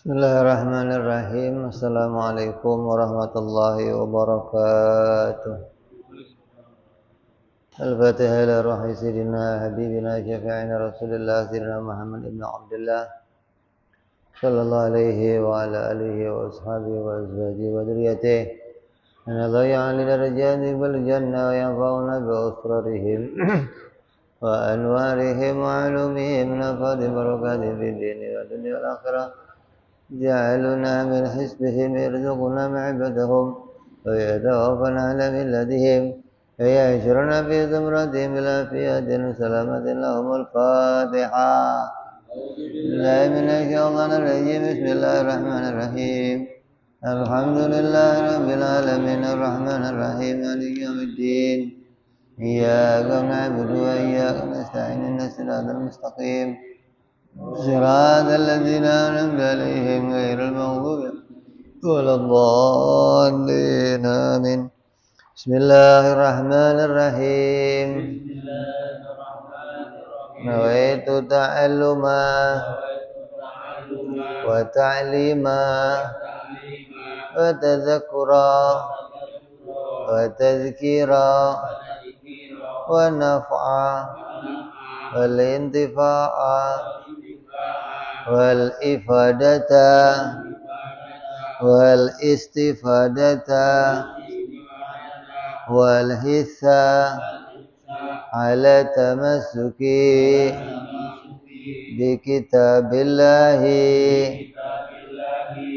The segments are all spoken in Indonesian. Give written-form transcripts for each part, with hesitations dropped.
Bismillahirrahmanirrahim. Assalamualaikum warahmatullahi wabarakatuh. Al-Fatihah ila ruhi sayyidina habibina syafi'ina Rasulillah sayyidina Muhammad ibn Abdullah sallallahu alaihi wa ala alihi wa ashabihi wa azwajihi wa dhurriyyatihi. Ana dhayya li darajati bil jannah wa yanfa'una bi asrarihim wa anwarihim wa ulumihim nafadi barakati fid dini wa dunya wal akhirah. جعلنا من حزبهم يرزقنا معبدهم ويتوفنا على ملتهم ويحشرنا في زمرتهم إلى فئة سلامة لهم الفاتحة. بالله من الشيطان الرجيم. بسم الله الرحمن الرحيم. الحمد لله رب العالمين الرحمن الرحيم مالك يوم الدين إياك نعبد وإياك نستعين اهدنا الصراط المستقيم صراط الذين أنعمت عليهم غير المغضوب ولا الضالين آمين. بسم الله الرحمن الرحيم. نويت تعلما وتعليما وتذكرا وتذكيرا ونفعا والانتفاع والإفادة والاستفادة والحث على التمسك بكتاب الله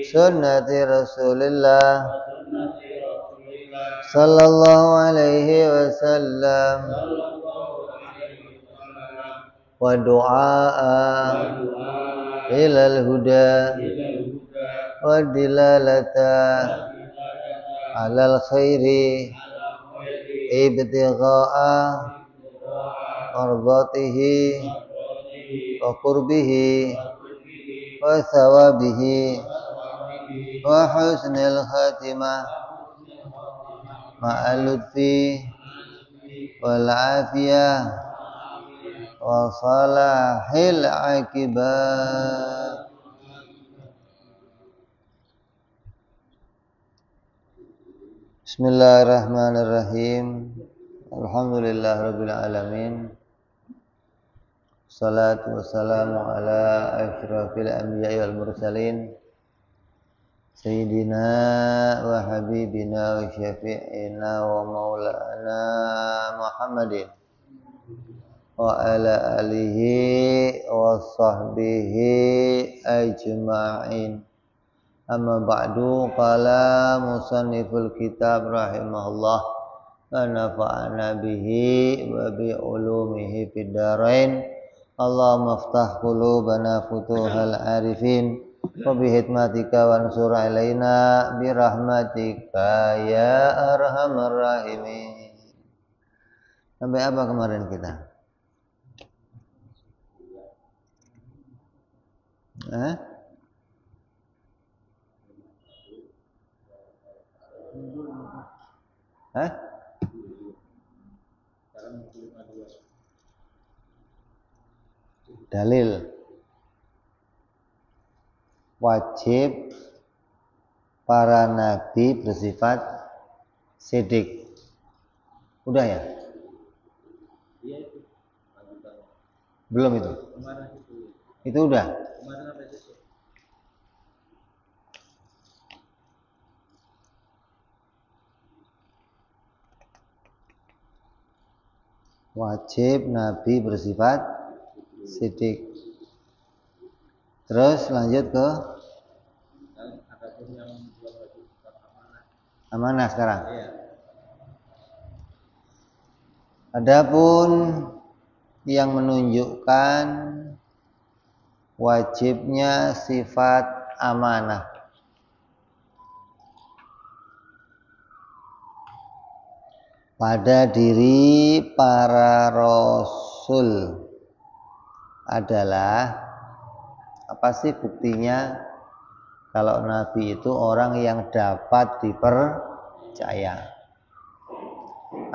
سنة رسول الله صلى الله عليه وسلم ودعاء إلى الهدى والدلالة على الخير ابتغاء مرضاته وقربه وثوابه وحسن الخاتمة مع اللطف والعافية وصلاح العاقبة. Bismillahirrahmanirrahim. Alhamdulillahirabbil alamin. Salatu wassalamu ala asyrafil anbiya'i wal mursalin sayyidina wa habibina wa syafi'ina wa maulana Muhammadin wa ala alihi wa sahbihi ajma'in. Amma ba'du. Qala musanniful kitab rahimahullah wa nafa'ana bihi wa bi ulumihi fid darain. Allahumma aftah qulubana futuhal arifin wa bi hikmatika wansur alaina bi rahmatika ya arhamar rahimin. Sampai apa kemarin kita? Dalil wajib para nabi bersifat sidik. Udah ya? Belum itu? Itu udah? Wajib nabi bersifat sidik. Terus lanjut ke amanah sekarang. Adapun yang menunjukkan wajibnya sifat amanah pada diri para rasul adalah apa sih buktinya kalau nabi itu orang yang dapat dipercaya.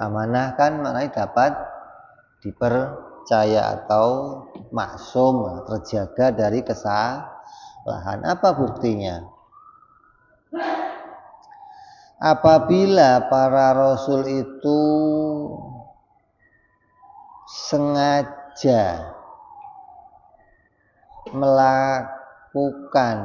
Amanah kan maknanya dapat dipercaya atau maksum, terjaga dari lahan. Apa buktinya? Apabila para rasul itu sengaja melakukan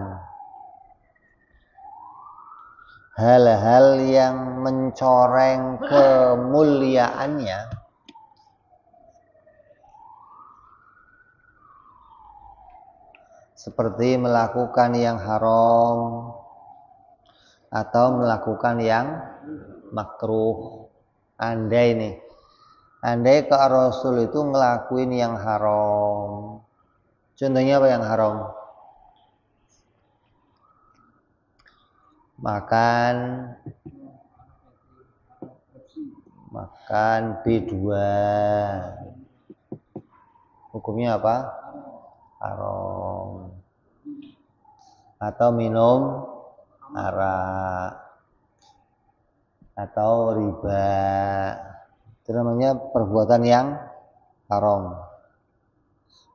hal-hal yang mencoreng kemuliaannya, seperti melakukan yang haram atau melakukan yang makruh. Andai ke Rasul itu ngelakuin yang haram. Contohnya apa yang haram? Makan B2. Hukumnya apa? Haram. Atau minum arak atau riba. Itu namanya perbuatan yang haram.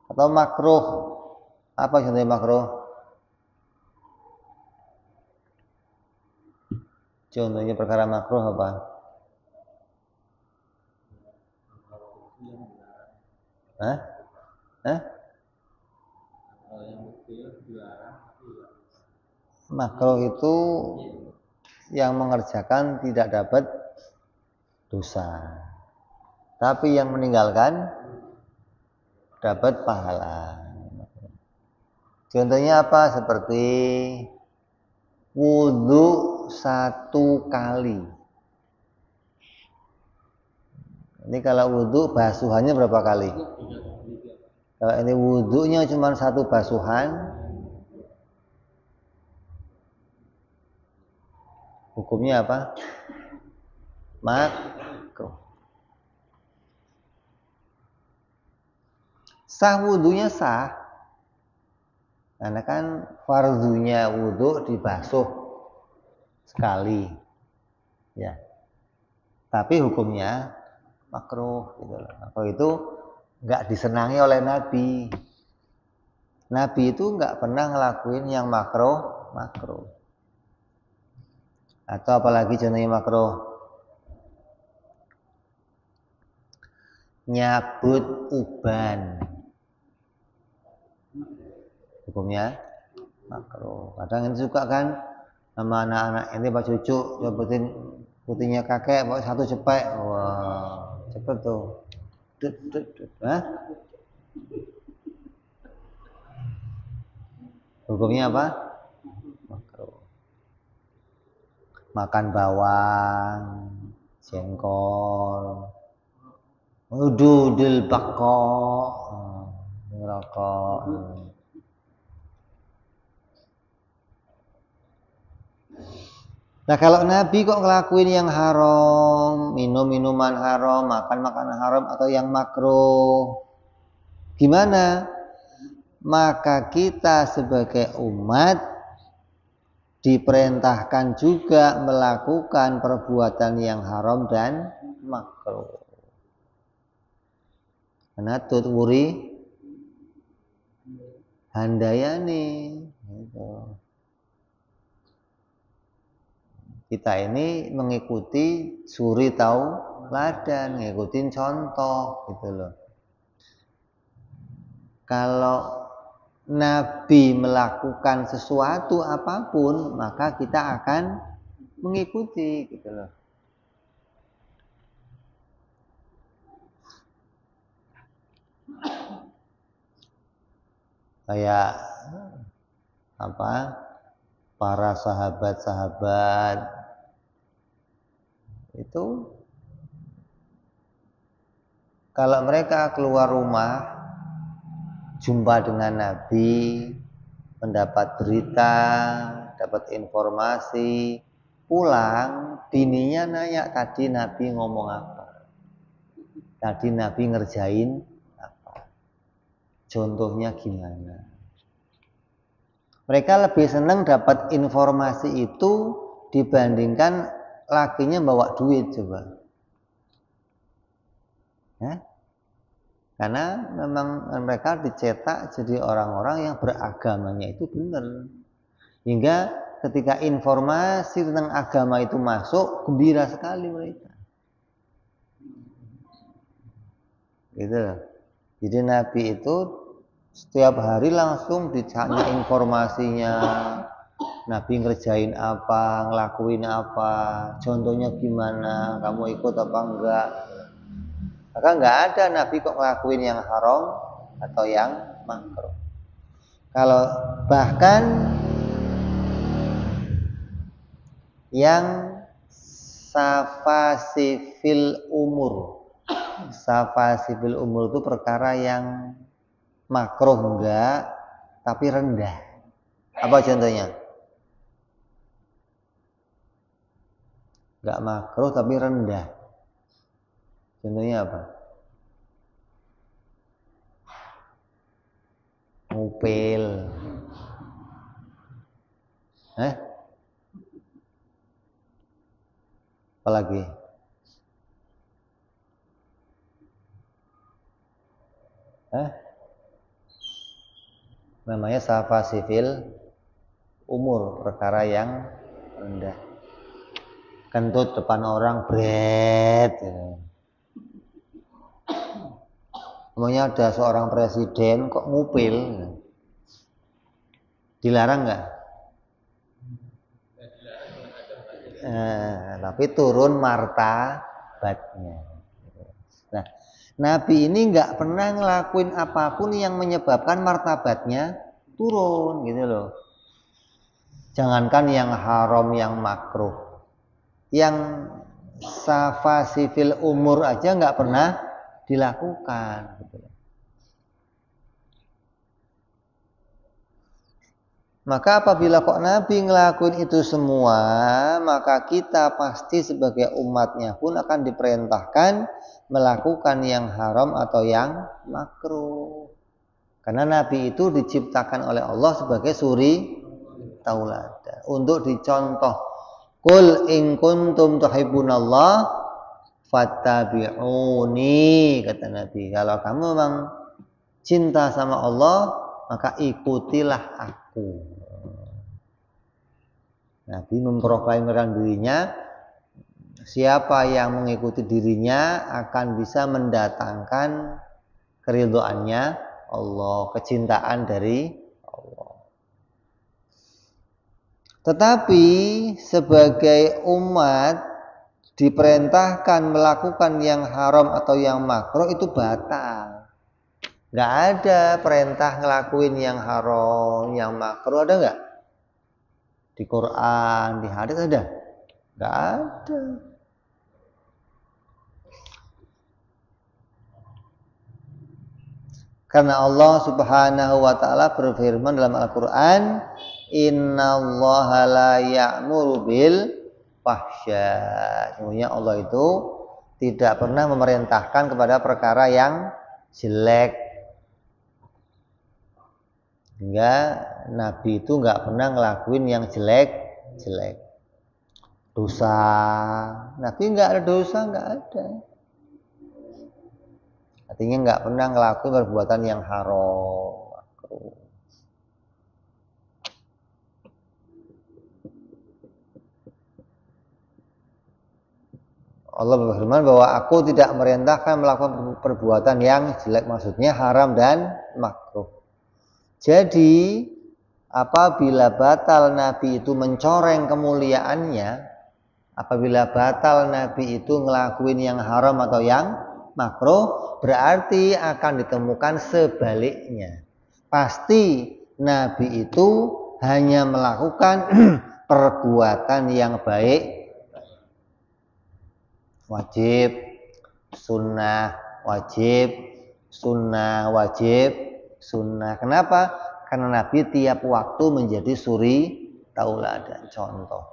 Atau makruh. Apa contohnya makruh? Contohnya perkara makruh apa? Hah? Makruh itu yang mengerjakan tidak dapat dosa, tapi yang meninggalkan dapat pahala. Contohnya apa? Seperti wudhu 1 kali. Ini kalau wudhu basuhannya berapa kali? Kalau ini wudhunya cuma 1 basuhan, hukumnya apa? Makruh. Sah wudhunya sah, karena kan fardunya wudhu dibasuh sekali, ya. Tapi hukumnya makruh, gitu loh. Makruh itu nggak disenangi oleh Nabi. Nabi itu nggak pernah ngelakuin yang makruh. Atau apalagi contohnya makruh? Nyabut uban. Hukumnya makruh. Kadang ini suka kan sama anak-anak ini pak cucu nyabutin putihnya kakek, bawa 1 cepet. Wah, cepet tuh. Hah? Hukumnya apa? Makruh. Makan bawang, jengkol, ududul bakok, ngerokok. Nah kalau Nabi kok ngelakuin yang haram, minum minuman haram, makan makanan haram atau yang makruh, gimana? Maka kita sebagai umat diperintahkan juga melakukan perbuatan yang haram dan makruh. Karena tutwuri handayani, gitu. Kita ini mengikuti suri tauladan, ngikutin contoh, gitu loh. Kalau Nabi melakukan sesuatu apapun, maka kita akan mengikuti, gitu loh. Kayak apa? Para sahabat-sahabat itu kalau mereka keluar rumah jumpa dengan Nabi, mendapat berita, dapat informasi, pulang bininya nanya, tadi Nabi ngomong apa? Tadi Nabi ngerjain apa? Contohnya gimana? Mereka lebih senang dapat informasi itu dibandingkan lakinya bawa duit, coba. Karena memang mereka dicetak jadi orang-orang yang beragamanya itu benar. Hingga ketika informasi tentang agama itu masuk, gembira sekali mereka. Gitu. Jadi Nabi itu setiap hari langsung ditanya informasinya. Nabi ngerjain apa, ngelakuin apa, contohnya gimana, kamu ikut apa enggak. Maka enggak ada Nabi kok ngelakuin yang haram atau yang makruh. Kalau bahkan yang safasifil umur. Safasifil umur itu perkara yang makruh enggak, tapi rendah. Apa contohnya? Enggak makruh tapi rendah. Contohnya apa? Ngupil. Apalagi? Namanya safasifil umur, perkara yang rendah. Kentut depan orang, bret. Namanya ada seorang presiden kok ngupil, dilarang nggak? Tapi turun martabatnya. Nah, Nabi ini nggak pernah ngelakuin apapun yang menyebabkan martabatnya turun, gitu loh. Jangankan yang haram, yang makruh, yang safasifil umur aja nggak pernah dilakukan. Gitu. Maka apabila kok Nabi ngelakuin itu semua, maka kita pasti sebagai umatnya pun akan diperintahkan melakukan yang haram atau yang makruh. Karena Nabi itu diciptakan oleh Allah sebagai suri tauladan untuk dicontoh. Qul in kuntum tuhibbunallah fattabi'uni, kata Nabi. Kalau kamu memang cinta sama Allah, maka ikutilah aku. Nabi memproklamirkan dirinya, siapa yang mengikuti dirinya akan bisa mendatangkan keridhaannya Allah, kecintaan dari Allah. Tetapi sebagai umat diperintahkan melakukan yang haram atau yang makruh itu batal. Gak ada perintah ngelakuin yang haram, yang makruh, ada gak? Di Quran, di hadis ada? Gak ada. Karena Allah Subhanahu wa ta'ala berfirman dalam Al-Quran, innallaha la ya'muru bil fahsya. Sebenarnya Allah itu tidak pernah memerintahkan kepada perkara yang jelek. Hingga Nabi itu nggak pernah ngelakuin yang jelek. Dosa, Nabi nggak ada dosa, nggak ada. Artinya nggak pernah ngelakuin perbuatan yang haram. Allah berfirman bahwa aku tidak merintahkan melakukan perbuatan yang jelek, maksudnya haram dan makruh. Jadi apabila batal Nabi itu mencoreng kemuliaannya, apabila batal Nabi itu ngelakuin yang haram atau yang makruh, berarti akan ditemukan sebaliknya. Pasti Nabi itu hanya melakukan perbuatan yang baik, wajib, sunnah, wajib, sunnah, wajib, sunnah. Kenapa? Karena Nabi tiap waktu menjadi suri tauladan, contoh.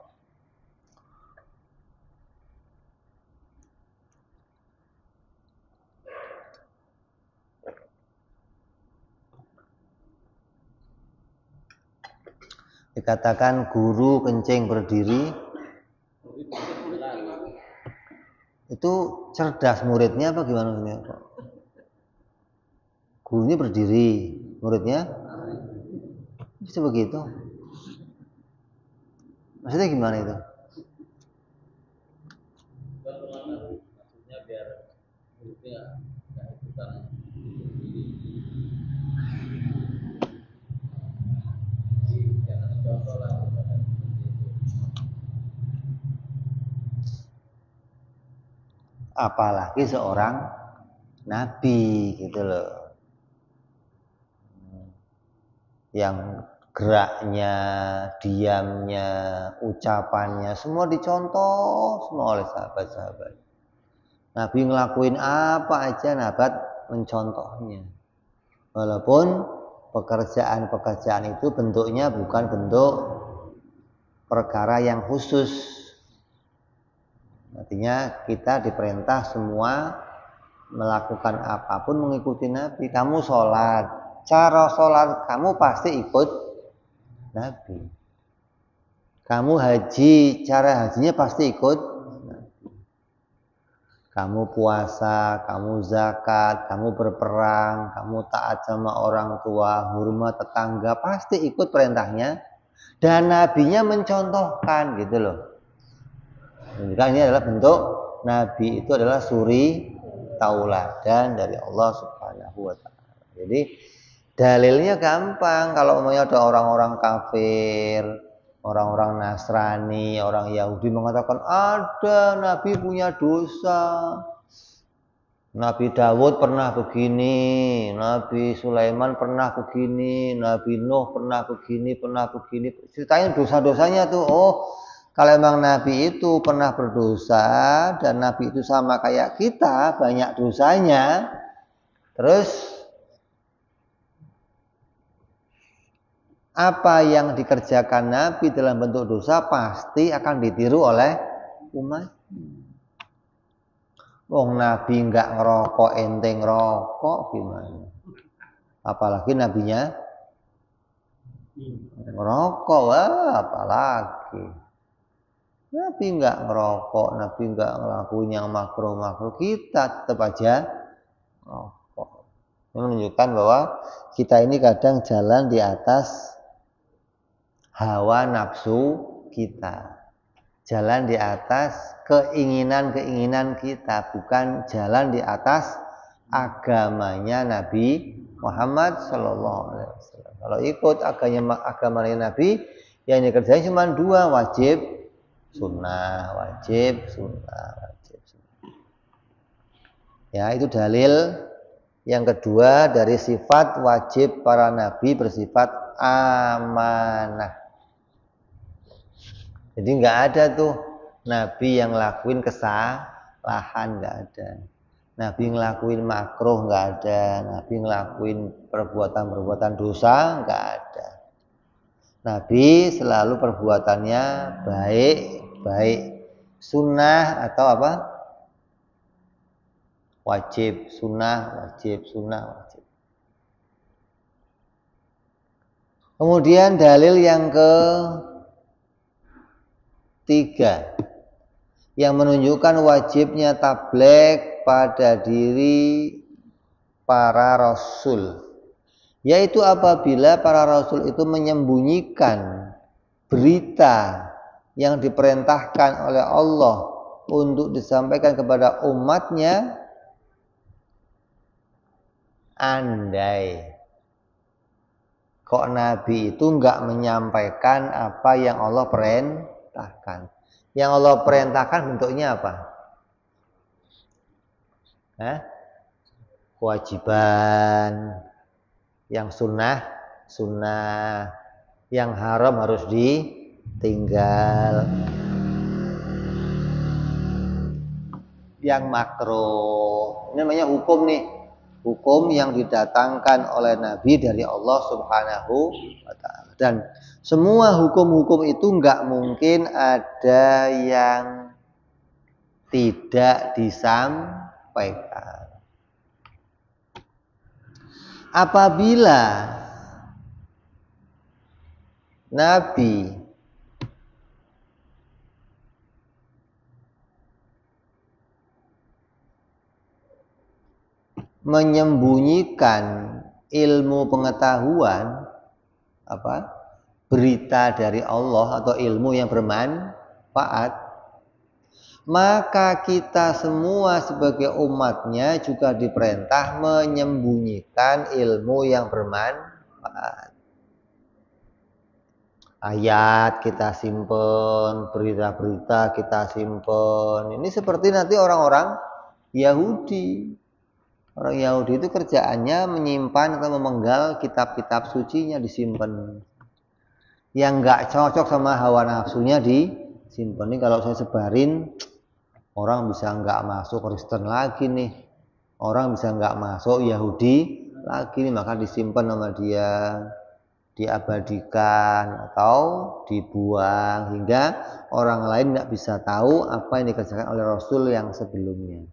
Dikatakan guru kencing berdiri, itu cerdas muridnya apa gimana? gurunya berdiri, muridnya bisa begitu. Maksudnya gimana itu? Maksudnya biar muridnya nggak ikutan. Apalagi seorang nabi gitu loh, yang geraknya, diamnya, ucapannya semua dicontoh semua oleh sahabat-sahabat. Nabi ngelakuin apa aja, nabat mencontohnya. Walaupun pekerjaan-pekerjaan itu bentuknya bukan bentuk perkara yang khusus. Artinya kita diperintah semua melakukan apapun mengikuti Nabi. Kamu sholat, cara sholat kamu pasti ikut Nabi. Kamu haji, cara hajinya pasti ikut Nabi. Kamu puasa, kamu zakat, kamu berperang, kamu taat sama orang tua, hormat tetangga, pasti ikut perintahnya. Dan nabinya mencontohkan gitu loh. Menunjukkan ini adalah bentuk nabi itu adalah suri tauladan dari Allah Subhanahu wa taala. Jadi dalilnya gampang. Kalau umumnya ada orang-orang kafir, orang-orang Nasrani, orang Yahudi mengatakan ada nabi punya dosa. Nabi Dawud pernah begini, Nabi Sulaiman pernah begini, Nabi Nuh pernah begini, ceritain dosa-dosanya tuh. Oh, kalau emang Nabi itu pernah berdosa dan Nabi itu sama kayak kita, banyak dosanya, terus apa yang dikerjakan Nabi dalam bentuk dosa pasti akan ditiru oleh umat. Wong Nabi nggak ngerokok, ente ngerokok gimana? Apalagi nabinya ngerokok, wah apalagi. Nabi nggak ngerokok, Nabi nggak ngelakuin yang makruh-makruh, kita tetap aja ngerokok. Ini menunjukkan bahwa kita ini kadang jalan di atas hawa nafsu kita. Jalan di atas keinginan-keinginan kita, bukan jalan di atas agamanya Nabi Muhammad Sallallahu Alaihi Wasallam. Kalau ikut agamanya Nabi, yang dikerjain cuma dua, wajib sunnah, wajib sunnah, wajib sunnah. Ya, itu dalil yang kedua dari sifat wajib para nabi bersifat amanah. Jadi nggak ada tuh nabi yang ngelakuin kesalahan, nggak ada. Nabi ngelakuin makruh, nggak ada. Nabi ngelakuin perbuatan-perbuatan dosa, nggak ada. Nabi selalu perbuatannya baik sunnah atau apa? Wajib sunnah, wajib sunnah, wajib. Kemudian dalil yang ketiga yang menunjukkan wajibnya tabligh pada diri para rasul, yaitu apabila para rasul itu menyembunyikan berita yang diperintahkan oleh Allah untuk disampaikan kepada umatnya, andai kok Nabi itu enggak menyampaikan apa yang Allah perintahkan. Yang Allah perintahkan bentuknya apa? Kewajiban. Yang sunnah. Yang haram harus ditinggal. Yang makruh. Ini namanya hukum nih. Hukum yang didatangkan oleh Nabi dari Allah Subhanahu wa ta'ala. Dan semua hukum-hukum itu enggak mungkin ada yang tidak disampaikan. Apabila Nabi menyembunyikan ilmu pengetahuan, berita dari Allah atau ilmu yang bermanfaat, maka kita semua sebagai umatnya juga diperintah menyembunyikan ilmu yang bermanfaat. Ayat kita simpen, berita-berita kita simpen. Ini seperti nanti orang-orang Yahudi. Orang Yahudi itu kerjaannya menyimpan atau memenggal kitab-kitab sucinya, disimpan. Yang nggak cocok sama hawa nafsunya disimpan. Ini kalau saya sebarin, orang bisa nggak masuk Kristen lagi nih. Orang bisa nggak masuk Yahudi lagi nih, maka disimpan sama dia, diabadikan atau dibuang hingga orang lain tidak bisa tahu apa yang dikerjakan oleh Rasul yang sebelumnya.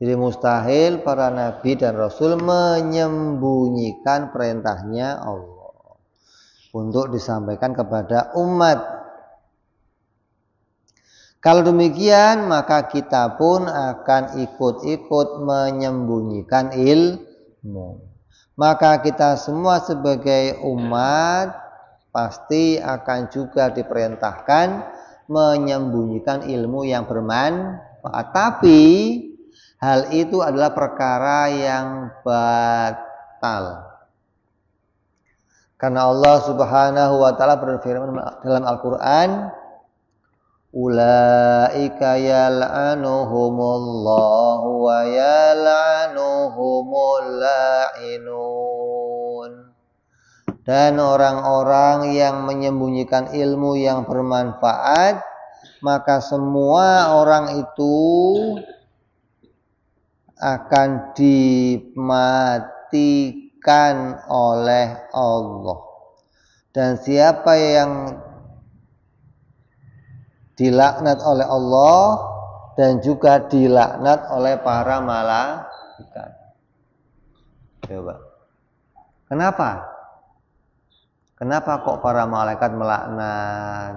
Jadi mustahil para nabi dan rasul menyembunyikan perintahnya Allah untuk disampaikan kepada umat. Kalau demikian, maka kita pun akan ikut-ikut menyembunyikan ilmu. Maka kita semua sebagai umat pasti akan juga diperintahkan menyembunyikan ilmu yang bermanfaat. Tapi hal itu adalah perkara yang batal. Karena Allah Subhanahu wa taala berfirman dalam Al-Qur'an, ulaika yal'anuhumullahu wa yal'anuhumul la'inun. Dan orang-orang yang menyembunyikan ilmu yang bermanfaat, maka semua orang itu akan dimatikan oleh Allah. Dan siapa yang dilaknat oleh Allah dan juga dilaknat oleh para malaikat. Coba. Kenapa? Kenapa kok para malaikat melaknat?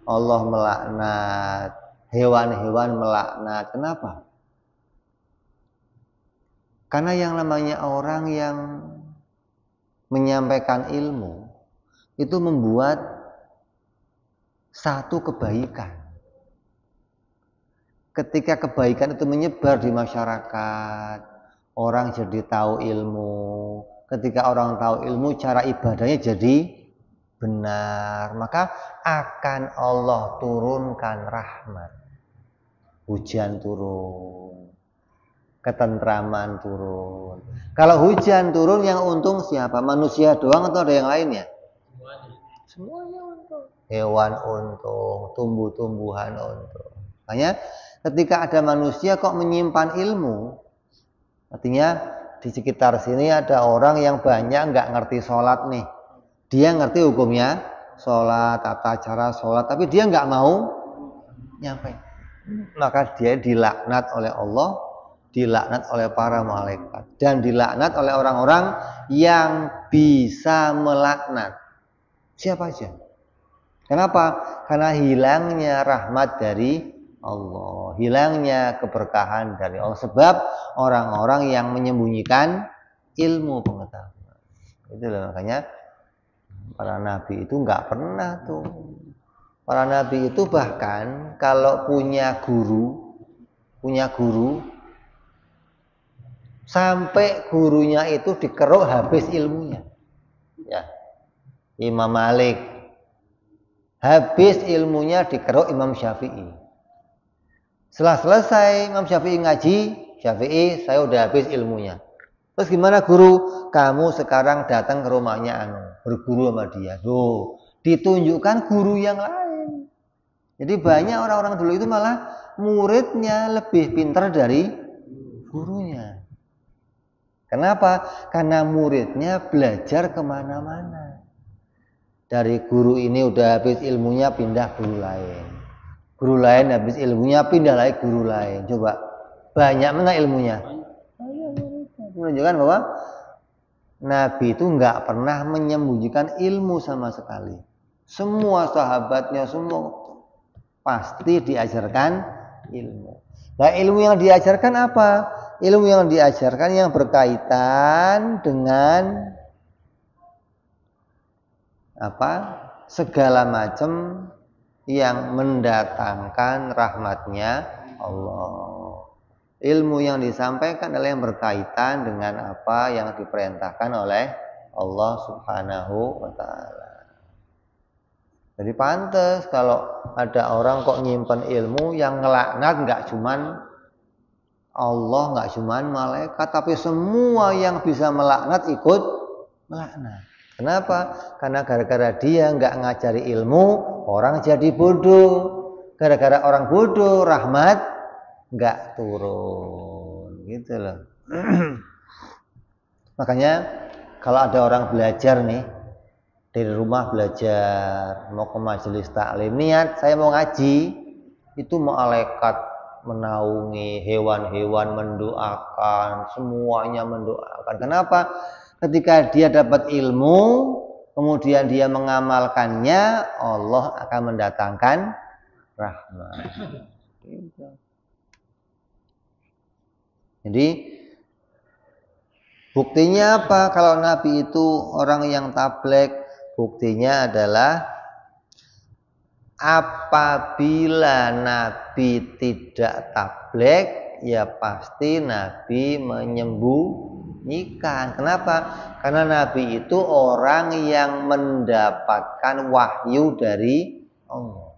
Allah melaknat, hewan-hewan melaknat. Kenapa? Karena yang namanya orang yang menyampaikan ilmu itu membuat satu kebaikan. Ketika kebaikan itu menyebar di masyarakat, orang jadi tahu ilmu. Ketika orang tahu ilmu, cara ibadahnya jadi benar. Maka akan Allah turunkan rahmat. Hujan turun, ketentraman turun. Kalau hujan turun, yang untung siapa? Manusia doang atau ada yang lainnya? Semuanya untung. Hewan untung, tumbuh-tumbuhan untung. Makanya ketika ada manusia kok menyimpan ilmu, artinya di sekitar sini ada orang yang banyak nggak ngerti sholat nih. Dia ngerti hukumnya sholat, tata cara sholat, tapi dia nggak mau nyampe. Maka dia dilaknat oleh Allah, dilaknat oleh para malaikat, dan dilaknat oleh orang-orang yang bisa melaknat. Siapa aja? Kenapa? Karena hilangnya rahmat dari Allah, hilangnya keberkahan dari Allah, sebab orang-orang yang menyembunyikan ilmu pengetahuan. Itulah makanya para nabi itu nggak pernah tuh. Para nabi itu bahkan kalau punya guru, sampai gurunya itu dikeruk habis ilmunya. Ya. Imam Malik habis ilmunya dikeruk Imam Syafi'i. Setelah selesai Imam Syafi'i ngaji, Syafi'i saya udah habis ilmunya. Terus gimana guru? Kamu sekarang datang ke rumahnya berguru sama dia. Tuh, ditunjukkan guru yang lain. Jadi banyak orang-orang dulu itu malah muridnya lebih pintar dari gurunya. Kenapa? Karena muridnya belajar kemana-mana. Dari guru ini udah habis ilmunya pindah guru lain. Guru lain habis ilmunya pindah lagi guru lain. Coba banyak mana ilmunya? Menunjukkan bahwa Nabi itu nggak pernah menyembunyikan ilmu sama sekali. Semua sahabatnya semua pasti diajarkan ilmu. Nah, ilmu yang diajarkan apa? Ilmu yang diajarkan yang berkaitan dengan apa? Segala macam yang mendatangkan rahmatnya Allah. Ilmu yang disampaikan adalah yang berkaitan dengan apa yang diperintahkan oleh Allah Subhanahu wa ta'ala. Jadi pantas kalau ada orang kok nyimpen ilmu yang ngelaknat nggak cuman Allah, nggak cuman malaikat, tapi semua yang bisa melaknat ikut melaknat. Kenapa? Karena gara-gara dia nggak ngajari ilmu, orang jadi bodoh. Gara-gara orang bodoh, rahmat nggak turun, gitu loh. Makanya kalau ada orang belajar nih, dari rumah belajar, mau ke majelis taklim, niat saya mau ngaji, itu malaikat menaungi, hewan-hewan mendoakan, semuanya mendoakan. Kenapa? Ketika dia dapat ilmu, kemudian dia mengamalkannya, Allah akan mendatangkan rahmat. Jadi buktinya apa? Kalau Nabi itu orang yang tabligh, buktinya adalah apabila Nabi tidak tabligh, ya pasti Nabi menyembunyikan. Kenapa? Karena Nabi itu orang yang mendapatkan wahyu dari Allah.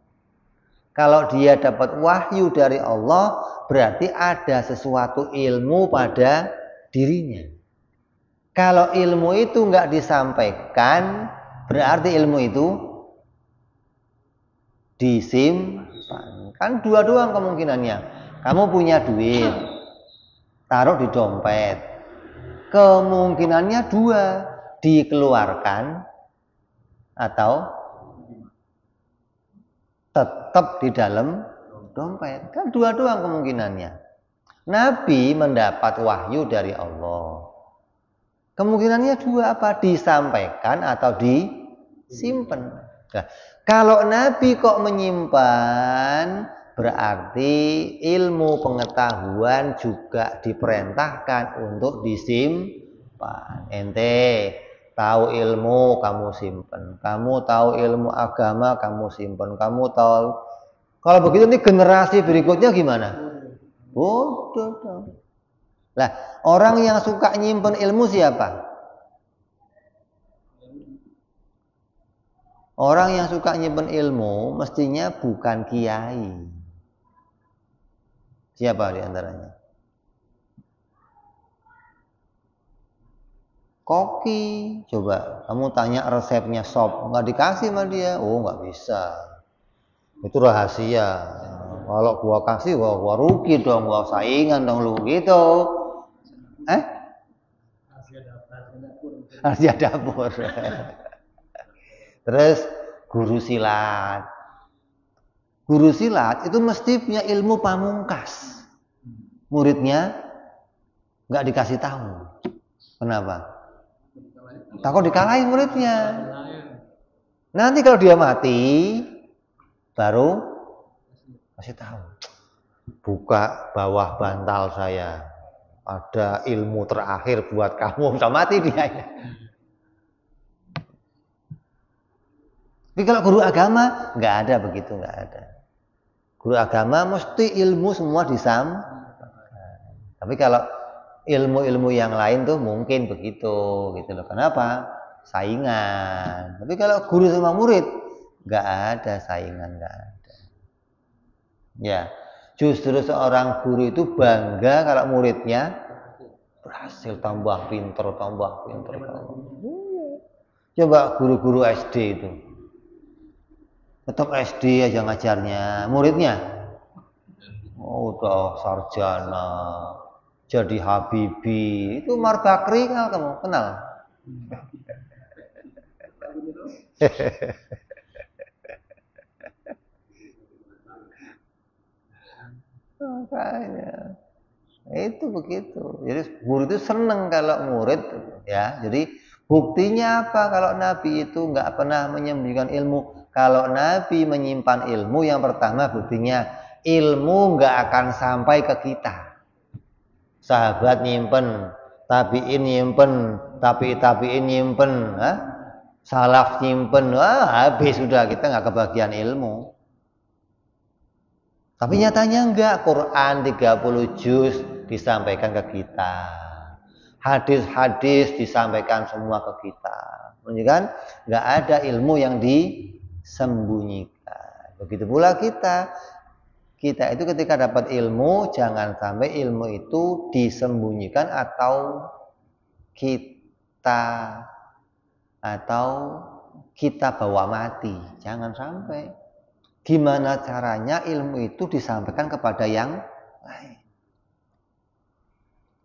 Kalau dia dapat wahyu dari Allah, berarti ada sesuatu ilmu pada dirinya. Kalau ilmu itu nggak disampaikan, berarti ilmu itu disimpan. Kan dua doang kemungkinannya. Kamu punya duit, taruh di dompet. Kemungkinannya dua, dikeluarkan atau tetap di dalam dompet. Kan dua doang kemungkinannya. Nabi mendapat wahyu dari Allah. Kemungkinannya dua, apa? Disampaikan atau disimpan. Nah, kalau Nabi kok menyimpan, berarti ilmu pengetahuan juga diperintahkan untuk disimpan. Ente tahu ilmu, kamu simpan. Kamu tahu ilmu agama, kamu simpan. Kamu tahu. Kalau begitu nih generasi berikutnya gimana? Bodoh. Lah, orang yang suka nyimpen ilmu siapa? Orang yang suka nyimpen ilmu mestinya bukan kiai. Siapa di antaranya? Koki. Coba kamu tanya resepnya sop, nggak dikasih sama dia. Oh, nggak bisa. Itu rahasia. Kalau gua kasih, gua rugi dong, gua saingan dong lu gitu. Rahasia dapur. Terus guru silat. Guru silat itu mesti punya ilmu pamungkas. Muridnya nggak dikasih tahu. Kenapa? Takut dikalahin muridnya. Nanti kalau dia mati, baru kasih tahu. Buka bawah bantal saya. Ada ilmu terakhir buat kamu. Bisa mati dia. Tapi kalau guru agama nggak ada begitu, nggak ada. Guru agama mesti ilmu semua disampaikan. Tapi kalau ilmu-ilmu yang lain tuh mungkin begitu, gitu loh. Kenapa? Saingan. Tapi kalau guru sama murid nggak ada saingan, nggak ada. Ya, justru seorang guru itu bangga kalau muridnya berhasil tambah pinter. Coba guru-guru SD itu. Tetap SD aja ngajarnya, muridnya udah sarjana, jadi Habibi. Itu Umar Bakri kan kamu kenal? Makanya itu begitu. Jadi murid itu seneng kalau murid, ya. Jadi buktinya apa? Kalau Nabi itu nggak pernah menyembunyikan ilmu, Kalau Nabi menyimpan ilmu, yang pertama buktinya ilmu nggak akan sampai ke kita. Sahabat nyimpen, tabiin nyimpen, tabiin nyimpen, salaf nyimpen, habis sudah, kita nggak kebagian ilmu. Tapi nyatanya enggak, Quran 30 juz disampaikan ke kita. Hadis-hadis disampaikan semua ke kita. Kan? Enggak ada ilmu yang disembunyikan. Begitu pula kita. Kita itu ketika dapat ilmu, jangan sampai ilmu itu disembunyikan atau kita bawa mati. Jangan sampai. Gimana caranya ilmu itu disampaikan kepada yang lain.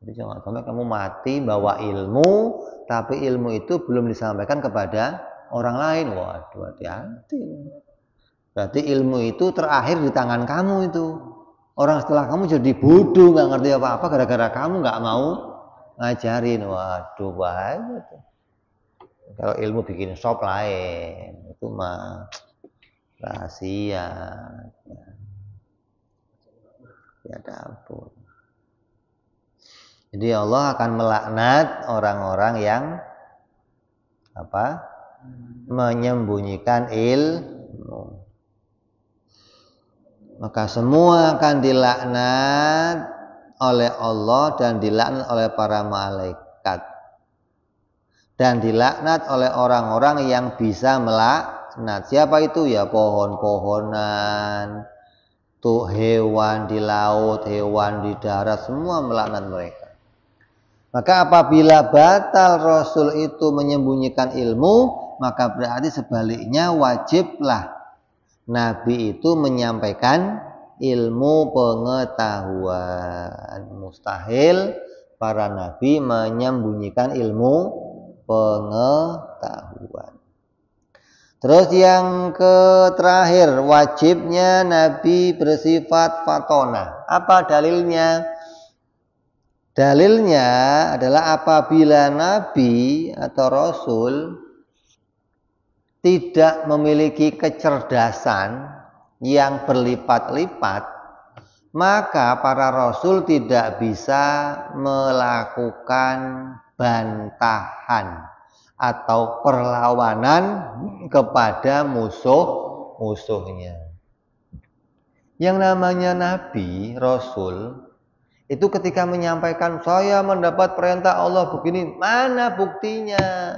Jadi jangan sampai kamu mati bawa ilmu, tapi ilmu itu belum disampaikan kepada orang lain. Waduh, hati-hati. Berarti ilmu itu terakhir di tangan kamu itu. Orang setelah kamu jadi bodoh, nggak ngerti apa-apa gara-gara kamu nggak mau ngajarin. Waduh, bahaya tuh. Kalau ilmu bikin shop lain, itu mah rahasia. Ya ampun. Jadi Allah akan melaknat orang-orang yang menyembunyikan ilmu. Maka semua akan dilaknat oleh Allah dan dilaknat oleh para malaikat. Dan dilaknat oleh orang-orang yang bisa melaknat. Siapa itu? Ya pohon-pohonan, tuh hewan di laut, hewan di darat, semua melaknat mereka. Maka apabila batal Rasul itu menyembunyikan ilmu, maka berarti sebaliknya wajiblah Nabi itu menyampaikan ilmu pengetahuan. Mustahil para Nabi menyembunyikan ilmu pengetahuan. Terus yang terakhir, wajibnya Nabi bersifat fatona. Apa dalilnya? Dalilnya adalah apabila Nabi atau Rasul tidak memiliki kecerdasan yang berlipat-lipat, maka para Rasul tidak bisa melakukan bantahan atau perlawanan kepada musuhnya. Yang namanya Nabi, Rasul, itu ketika menyampaikan saya mendapat perintah Allah begini, mana buktinya?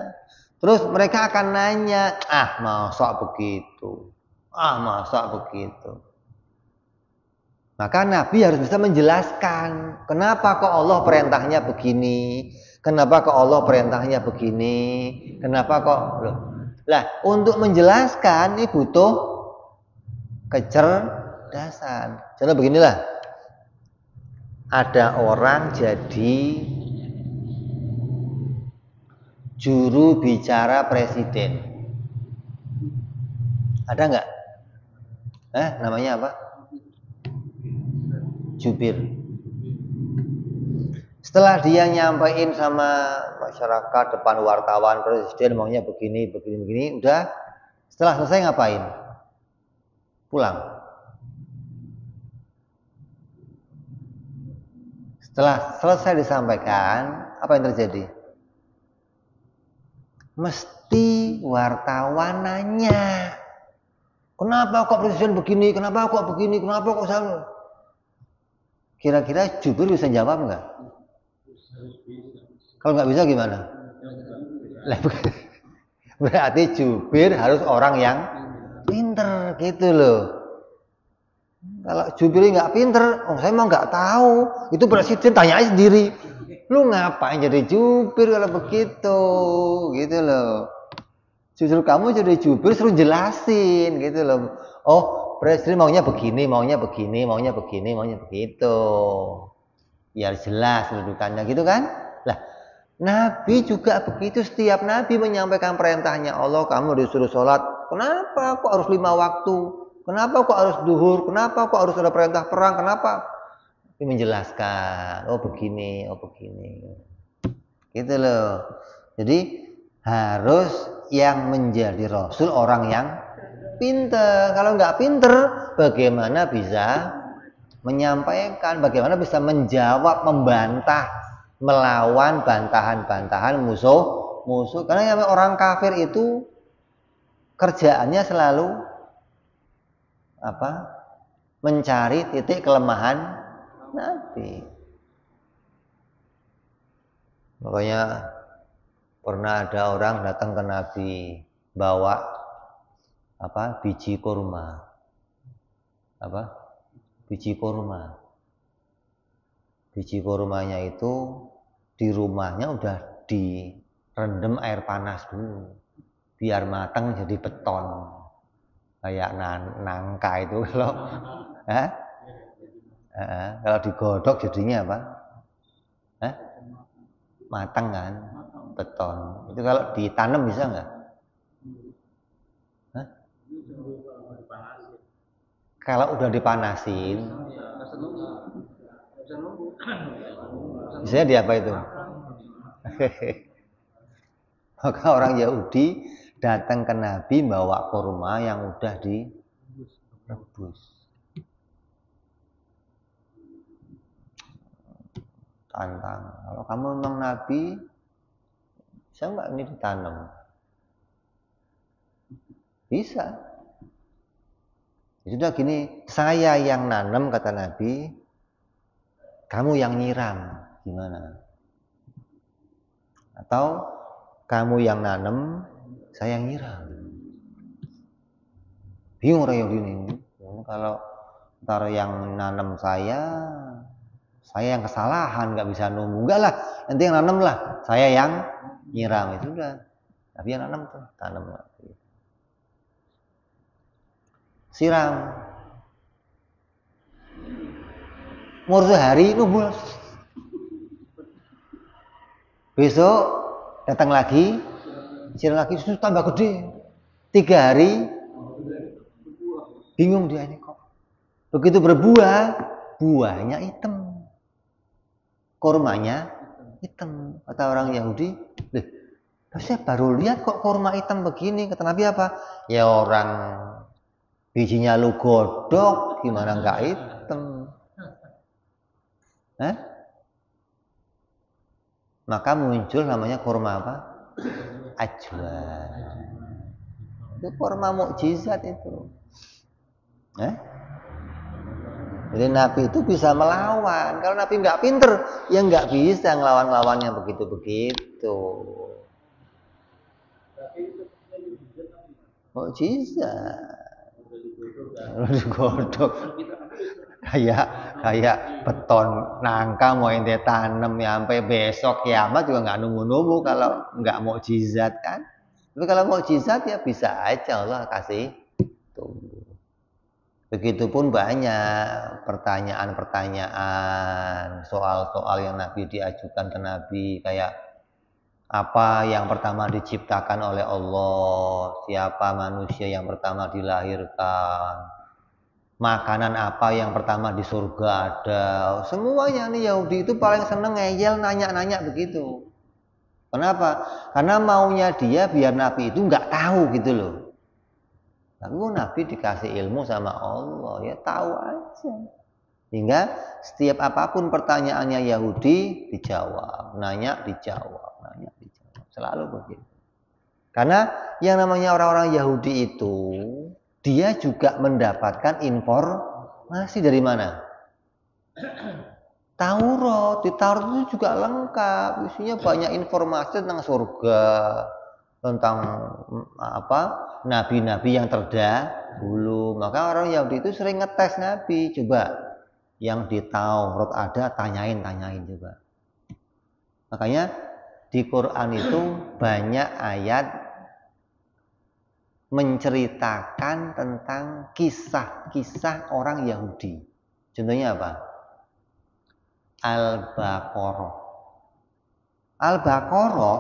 Terus mereka akan nanya, masa begitu? Masa begitu? Maka Nabi harus bisa menjelaskan, kenapa kok Allah perintahnya begini? Kenapa kok Allah perintahnya begini? Kenapa kok? Lah, untuk menjelaskan ini butuh kecerdasan. Contoh beginilah. Ada orang jadi juru bicara presiden. Ada nggak? Namanya apa? Jubir. Setelah dia nyampein sama masyarakat depan wartawan, presiden maunya begini, udah. Setelah selesai ngapain? Pulang. Setelah selesai disampaikan, apa yang terjadi? Mesti wartawan nanya, kenapa kok presiden begini, kenapa kok begini, kenapa kok sama? Kira-kira jubir bisa jawab nggak? Kalau nggak bisa gimana? Berarti jubir harus orang yang pinter gitu loh. Kalau jubir nggak pinter, saya mah nggak tahu. Itu presiden tanya aja sendiri. Lu ngapain jadi jubir kalau begitu, gitu loh. Justru kamu jadi jubir suruh jelasin, gitu loh. Oh, presiden maunya begini, maunya begitu. Biar jelas kedudukannya, gitu kan? Lah, Nabi juga begitu. Setiap Nabi menyampaikan perintahnya Allah, kamu disuruh sholat. Kenapa kok harus 5 waktu? Kenapa kok harus duhur? Kenapa kok harus ada perintah perang? Kenapa? Tapi menjelaskan, oh begini. Gitu loh. Jadi harus yang menjadi Rasul orang yang Pinter. Kalau nggak pinter, bagaimana bisa menyampaikan, bagaimana bisa menjawab, membantah, melawan bantahan-bantahan musuh. Karena yang orang kafir itu kerjaannya selalu apa? Mencari titik kelemahan Nabi. Makanya pernah ada orang datang ke Nabi bawa biji kurma. Biji kurma. Biji kurmanya itu di rumahnya udah direndam air panas dulu biar matang jadi beton. Kayak nangka itu kalau digodok jadinya apa? Matang kan? Beton. Itu kalau ditanam bisa nggak? Kalau udah dipanasin, biasanya di apa itu? Maka orang Yahudi datang ke Nabi bawa kurma yang udah direbus. Tantang. Kalau kamu memang Nabi, bisa nggak ini ditanam? Bisa. Ya sudah gini, saya yang nanam kata Nabi, kamu yang nyiram, gimana? Atau kamu yang nanam, saya yang nyiram. Bingung orang Yahudi ini. Kalau ntar yang nanam saya yang kesalahan, nggak bisa nunggu. Enggak lah, nanti yang nanam lah, saya yang nyiram. Itu udah. Tapi yang nanam tuh, tanam. Siram. Umur sehari nunggu. Besok datang lagi, siram lagi, sudah tambah gede. 3 hari, bingung dia ini kok. Begitu berbuah, buahnya hitam. Kurmanya hitam. Kata orang Yahudi, saya baru lihat kok kurma hitam begini. Kata Nabi apa? Ya orang bijinya lu godok, gimana nggak hitam? Maka muncul namanya kurma apa? Ajwa. Itu kurma mukjizat itu. Jadi Nabi itu bisa melawan. Kalau Nabi nggak pinter, ya nggak bisa ngelawan-lawannya begitu-begitu. Mukjizat. Digodok. Kayak beton nangka mau ente tanam ya sampai besok kiamat juga nggak nunggu-nunggu kalau nggak mukjizat kan. Tapi kalau mukjizat ya bisa aja Allah kasih tunggu. Begitupun banyak pertanyaan-pertanyaan, soal-soal yang Nabi diajukan ke Nabi kayak apa yang pertama diciptakan oleh Allah, siapa manusia yang pertama dilahirkan, makanan apa yang pertama di surga ada. Semuanya nih Yahudi itu paling seneng ngeyel nanya-nanya begitu. Kenapa? Karena maunya dia biar Nabi itu nggak tahu gitu loh. Tapi Nabi dikasih ilmu sama Allah, ya tahu aja. Hingga setiap apapun pertanyaannya Yahudi dijawab, nanya dijawab. Selalu begitu. Karena yang namanya orang-orang Yahudi itu, dia juga mendapatkan informasi dari mana? Taurat. Di Taurat itu juga lengkap, isinya banyak informasi tentang surga, tentang nabi-nabi yang terdahulu. Maka orang Yahudi itu sering ngetes Nabi. Coba yang di Taurat ada, tanyain juga. Makanya di Quran itu banyak ayat menceritakan tentang kisah-kisah orang Yahudi. Contohnya apa? Al-Baqarah. Al-Baqarah,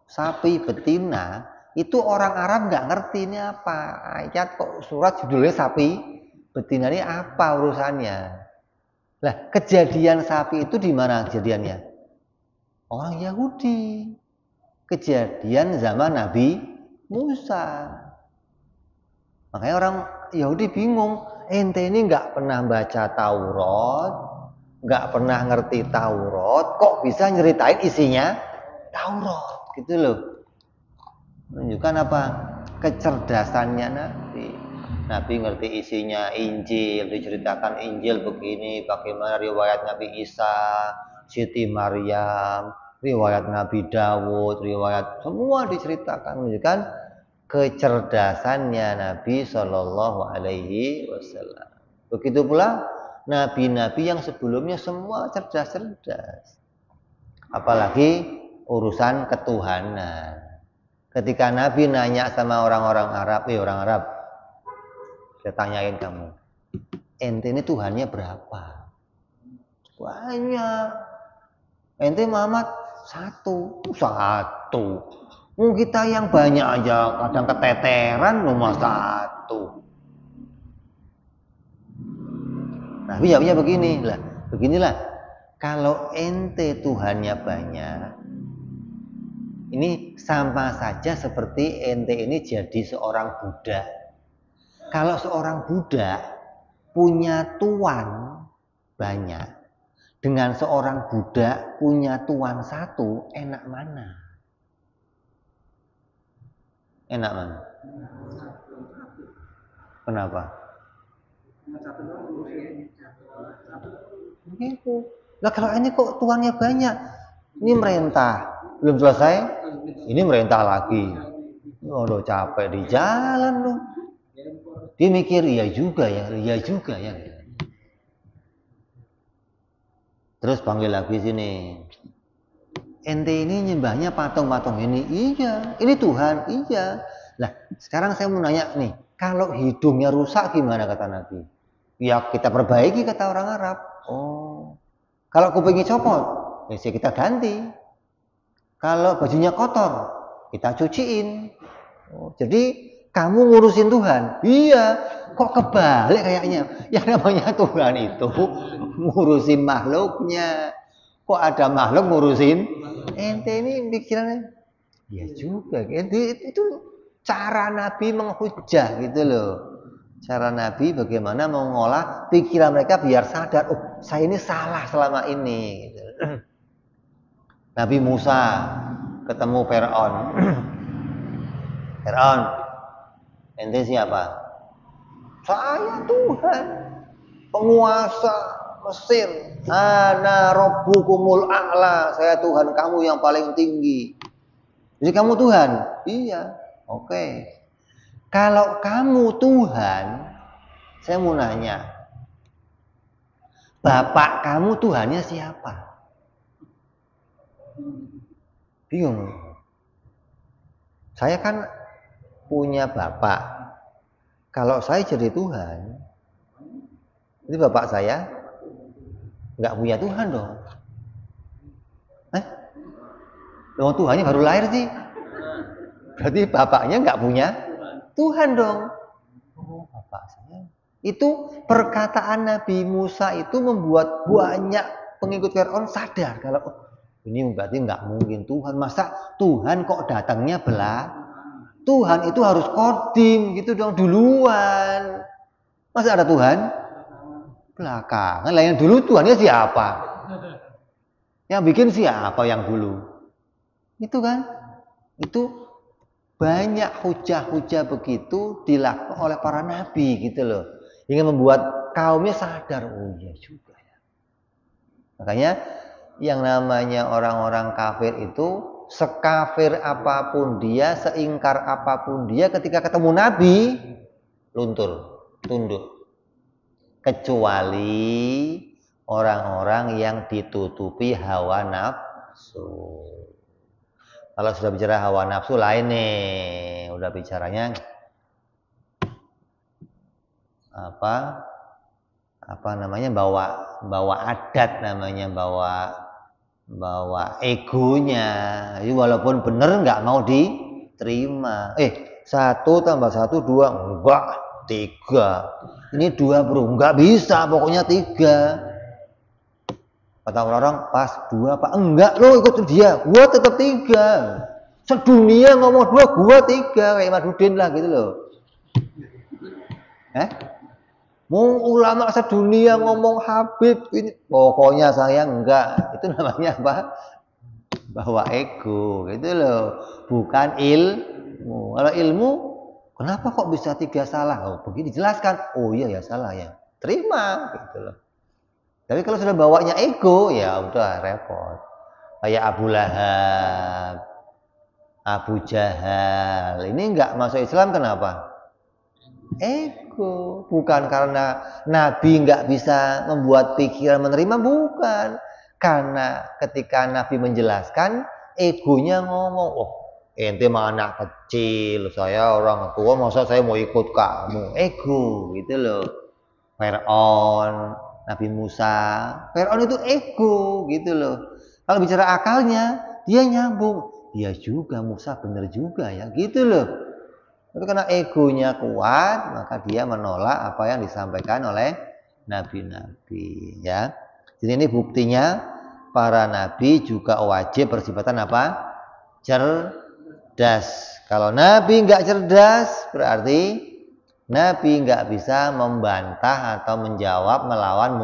sapi betina, itu orang Arab nggak ngerti ini apa. Ayat kok surat judulnya sapi betina, ini apa urusannya? Lah, kejadian sapi itu di mana kejadiannya? Orang Yahudi. Kejadian zaman Nabi Musa. Makanya orang Yahudi bingung, ente ini nggak pernah baca Taurat, nggak pernah ngerti Taurat, kok bisa nyeritain isinya Taurat, gitu loh. Menunjukkan apa? Kecerdasannya Nabi. Nabi ngerti isinya Injil, diceritakan Injil begini, bagaimana riwayat Nabi Isa, Siti Maryam, riwayat Nabi Dawud, riwayat semua diceritakan, menunjukkan kecerdasannya Nabi Shallallahu Alaihi Wasallam. Begitu pula nabi-nabi yang sebelumnya semua cerdas-cerdas. Apalagi urusan ketuhanan. Ketika Nabi nanya sama orang-orang Arab, orang Arab, saya tanyain kamu, ente ini Tuhannya berapa? Banyak. Ente Muhammad satu. Kita yang banyak aja kadang keteteran nomor satu. Nah, jawabnya beginilah. Kalau ente Tuhannya banyak, ini sama saja seperti ente ini jadi seorang budak. Kalau seorang budak punya tuan banyak, dengan seorang budak punya tuan satu, enak mana? Enak mana? Kenapa? Begitu. Lah kalau ini kok tuannya banyak, ini merentah, belum selesai, ini merentah lagi. Udah capek di jalan loh. Dia mikir iya juga ya. Terus panggil lagi sini. Ente ini nyembahnya patung-patung ini, iya. Ini Tuhan, iya. Nah, sekarang saya mau nanya nih, kalau hidungnya rusak gimana kata Nabi? Ya kita perbaiki kata orang Arab. Oh, kalau kupingnya copot, ya kita ganti. Kalau bajunya kotor, kita cuciin. Oh, jadi kamu ngurusin Tuhan? Iya. Kok kebalik kayaknya? Yang namanya Tuhan itu ngurusin makhluknya. Kok ada makhluk ngurusin? Ente ini pikirannya. Ya juga. Itu cara Nabi menghujah gitu loh. Cara Nabi bagaimana mengolah pikiran mereka biar sadar. Oh, saya ini salah selama ini. Gitu. Nabi Musa ketemu Fir'aun. Fir'aun, ente siapa? Saya Tuhan, penguasa Mesir. Ana rabbukumul a'la. Saya Tuhan kamu yang paling tinggi. Jadi kamu Tuhan? Iya. Oke. Kalau kamu Tuhan, saya mau nanya. Bapak kamu Tuhannya siapa? Bingung. Saya kan punya bapak. Kalau saya jadi Tuhan, ini bapak saya nggak punya Tuhan dong. Dong Tuhannya baru lahir sih. Berarti bapaknya nggak punya Tuhan dong. Oh, bapak saya. Itu perkataan Nabi Musa itu membuat banyak pengikut Fir'aun sadar kalau ini berarti nggak mungkin Tuhan. Masa Tuhan kok datangnya Tuhan itu harus kodim gitu dong duluan. Masa ada Tuhan? Belakangan. Lah yang dulu Tuhannya siapa? Yang bikin siapa yang dulu? Itu kan? Itu banyak hujah-hujah begitu dilakukan oleh para nabi gitu loh. Hingga membuat kaumnya sadar, oh iya juga ya. Makanya yang namanya orang-orang kafir itu sekafir apapun dia, seingkar apapun dia, ketika ketemu Nabi luntur, tunduk. Kecuali orang-orang yang ditutupi hawa nafsu. Kalau sudah bicara hawa nafsu lain nih, udah bicaranya apa namanya bawa adat namanya, bawa egonya. Jadi walaupun benar nggak mau diterima. 1 tambah 1 2, enggak 3. Ini 2 bro, nggak bisa, pokoknya 3. Kata orang-orang pas 2 Pak, enggak lo ikut dia, gua tetap 3. Sedunia ngomong 2, gua 3, kayak Madudin lah gitu loh. Eh? Mau ulama sedunia ngomong Habib ini, pokoknya saya enggak. Itu namanya apa? Bahwa ego, gitu loh. Bukan ilmu. Kalau ilmu, kenapa kok bisa 3 salah? Oh, begini dijelaskan. Oh iya ya salah ya. Terima, gitu loh. Tapi kalau sudah bawanya ego, ya udah repot. Kayak Abu Lahab, Abu Jahal. Ini enggak masuk Islam kenapa? Ego. Bukan karena Nabi nggak bisa membuat pikiran menerima, bukan. Karena ketika Nabi menjelaskan, egonya ngomong, oh ente mah anak kecil, saya orang tua, masa saya mau ikut kamu? Ego, gitu loh. Fir'aun, Nabi Musa, Fir'aun itu ego, gitu loh. Kalau bicara akalnya, dia nyambung. Dia juga, Musa bener juga ya, gitu loh. Tapi karena egonya kuat, maka dia menolak apa yang disampaikan oleh nabi-nabi, ya. Jadi ini buktinya para nabi juga wajib bersifatan apa? Cerdas. Kalau nabi nggak cerdas, berarti nabi nggak bisa membantah atau menjawab melawan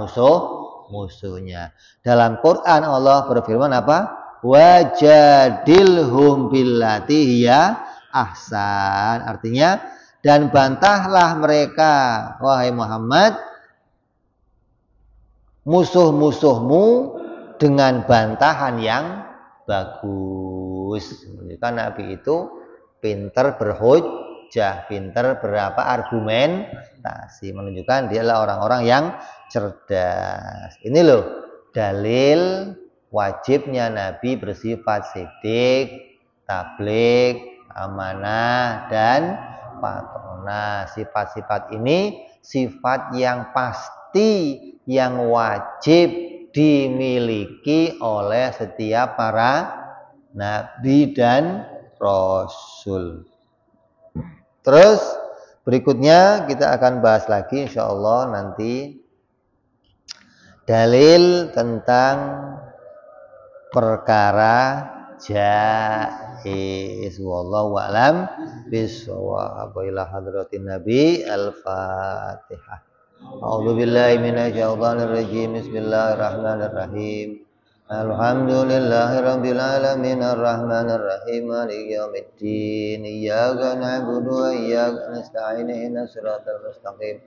musuhnya. Dalam Quran Allah berfirman apa? Wajadilhum billati hiya ahsan, artinya dan bantahlah mereka wahai Muhammad musuh-musuhmu dengan bantahan yang bagus. Menunjukkan Nabi itu pintar berhujjah, pintar argumentasi, menunjukkan dia adalah orang-orang yang cerdas. Ini loh dalil wajibnya Nabi bersifat sidik, tabligh, amanah dan patronah. Sifat-sifat ini sifat yang pasti, yang wajib dimiliki oleh setiap para nabi dan rasul. Terus berikutnya kita akan bahas lagi insyaallah nanti dalil tentang perkara jaiz. Wallahu a'lam bishawab. Ila hadratin nabi al-fatihah. A'udzu billahi minasyaitonir rajim. Bismillahirrahmanirrahim. Alhamdulillahi rabbil alamin arrahmanir rahim maliki yaumiddin. Iyyaka na'budu wa iyyaka nasta'in ihdinas siratal mustaqim.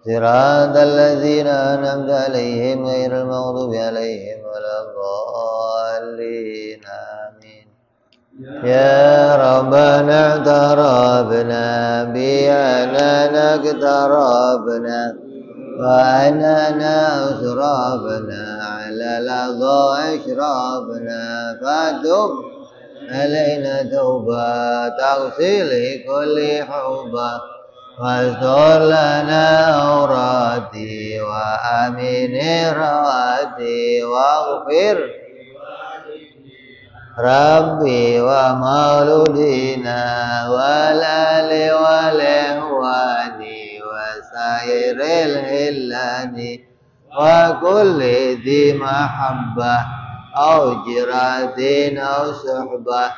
Siratal ladzina an'amta 'alaihim ghairil maghdubi 'alaihim waladdallin. Amin. Ya Rabbana tarabna bi anana tarabna wa anana usrabna 'ala ladha ashrabna fatub alaina tauba taghsil kulli huba wastur lana aurati wa amin rawati waghfir Rabbi wa mauludina walali walihwani wa sairil hillani wa kulli di mahabbah au jiratin au suhbah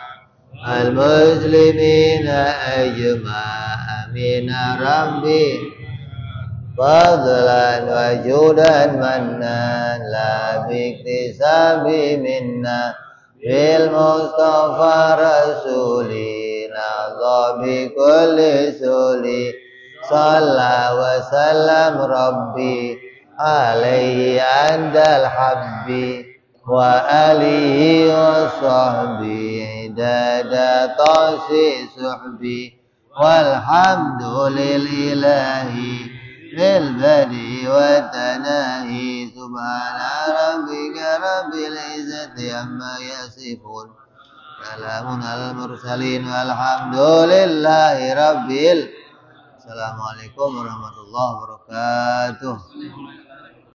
al-muslimina ajma' amin Rabbi fadlan wa judan mannan la biktisabi minna bil Mustafa Rasuli nadha bi kulli suli salla wa sallam Rabbi alaihi andal habbi wa alihi wa sahbihi dada tasi suhbi walhamdulillahi bil badi wa tanahi subhana rabbika rabbil izzati amma yasifun salamun alal mursalin walhamdulillahi rabbil. Assalamualaikum warahmatullahi wabarakatuh.